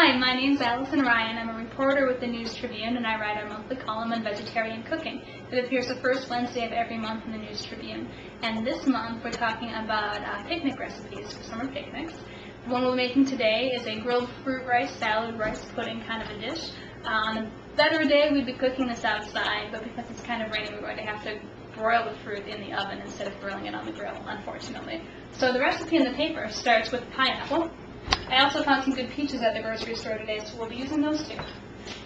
Hi, my name's Allison Ryan. I'm a reporter with the News Tribune, and I write our monthly column on vegetarian cooking. It appears the first Wednesday of every month in the News Tribune. And this month we're talking about picnic recipes for summer picnics. The one we're making today is a grilled fruit rice, salad, rice pudding kind of a dish. On a better day we'd be cooking this outside, but because it's kind of rainy we're going to have to broil the fruit in the oven instead of grilling it on the grill, unfortunately. So the recipe in the paper starts with pineapple. I also found some good peaches at the grocery store today, so we'll be using those too.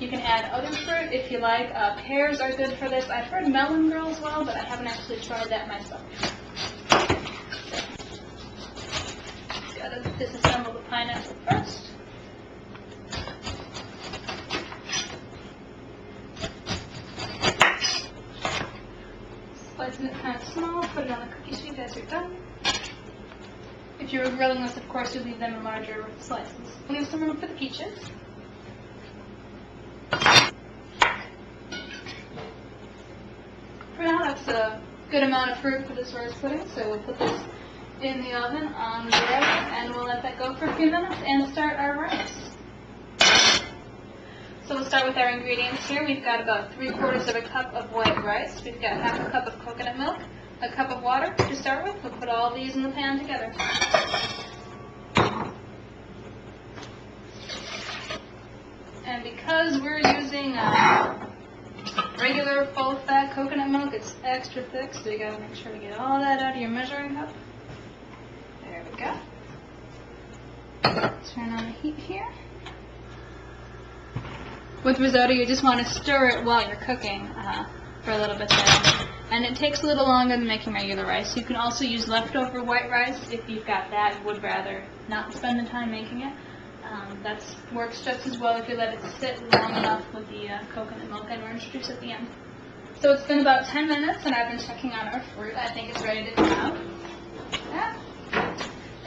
You can add other fruit if you like. Pears are good for this. I've heard melon grows well, but I haven't actually tried that myself. Just gotta disassemble the pineapple first. Slicing it kind of small, put it on the cookie sheet as you're done. If you're grilling this, of course, you leave them in larger slices. Leave some room for the peaches. For now, that's a good amount of fruit for this rice pudding, so we'll put this in the oven on the grill, and we'll let that go for a few minutes and start our rice. So we'll start with our ingredients here. We've got about 3/4 of a cup of white rice. We've got 1/2 cup of coconut milk, a cup of water to start with. We'll put all these in the pan together. And because we're using regular full-fat coconut milk, it's extra thick, so you gotta make sure to get all that out of your measuring cup. There we go. Turn on the heat here. With risotto, you just want to stir it while you're cooking for a little bit there. And it takes a little longer than making regular rice. You can also use leftover white rice if you've got that and would rather not spend the time making it. That works just as well if you let it sit long enough with the coconut milk and orange juice at the end. So it's been about 10 minutes and I've been checking on our fruit. I think it's ready to come out. Yeah.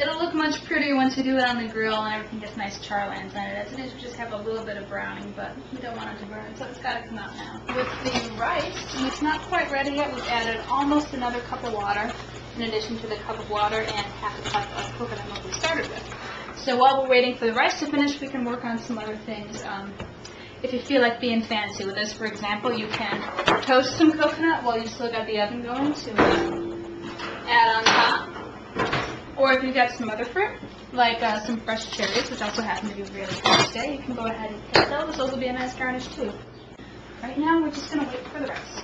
It'll look much prettier once you do it on the grill and everything gets nice char lands on it. As it is, we just have a little bit of browning, but we don't want it to burn, so it's got to come out now. With the rice, and it's not quite ready yet, we've added almost another cup of water in addition to the cup of water and 1/2 cup of coconut milk we started with. So while we're waiting for the rice to finish, we can work on some other things. If you feel like being fancy with this, for example, you can toast some coconut while you still got the oven going to add on top. Or if you've got some other fruit, like some fresh cherries, which also happen to be really good today, you can go ahead and hit those. Those will be a nice garnish too. Right now, we're just going to wait for the rice.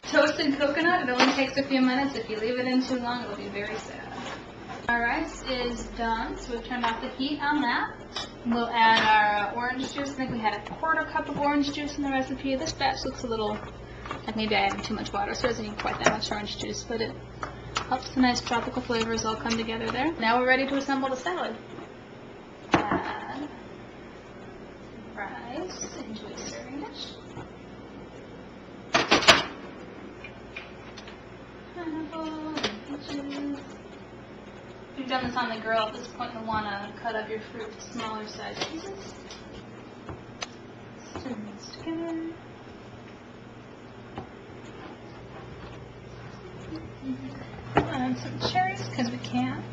Toasted coconut, it only takes a few minutes. If you leave it in too long, it'll be very sad. Our rice is done, so we've turned off the heat on that. We'll add our orange juice. I think we had 1/4 cup of orange juice in the recipe. This batch looks a little like maybe I added too much water, so it doesn't need quite that much orange juice, but it helps the nice tropical flavors all come together there. Now we're ready to assemble the salad. Add rice into a serving dish. Pineapple and peaches. If you've done this on the grill, at this point you'll want to cut up your fruit to smaller size pieces. Stir these together. Add some cherries because we can.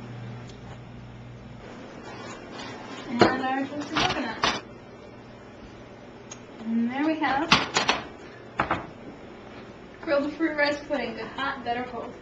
And our toasted coconut. And there we have grilled fruit rice pudding, good hot, better cold.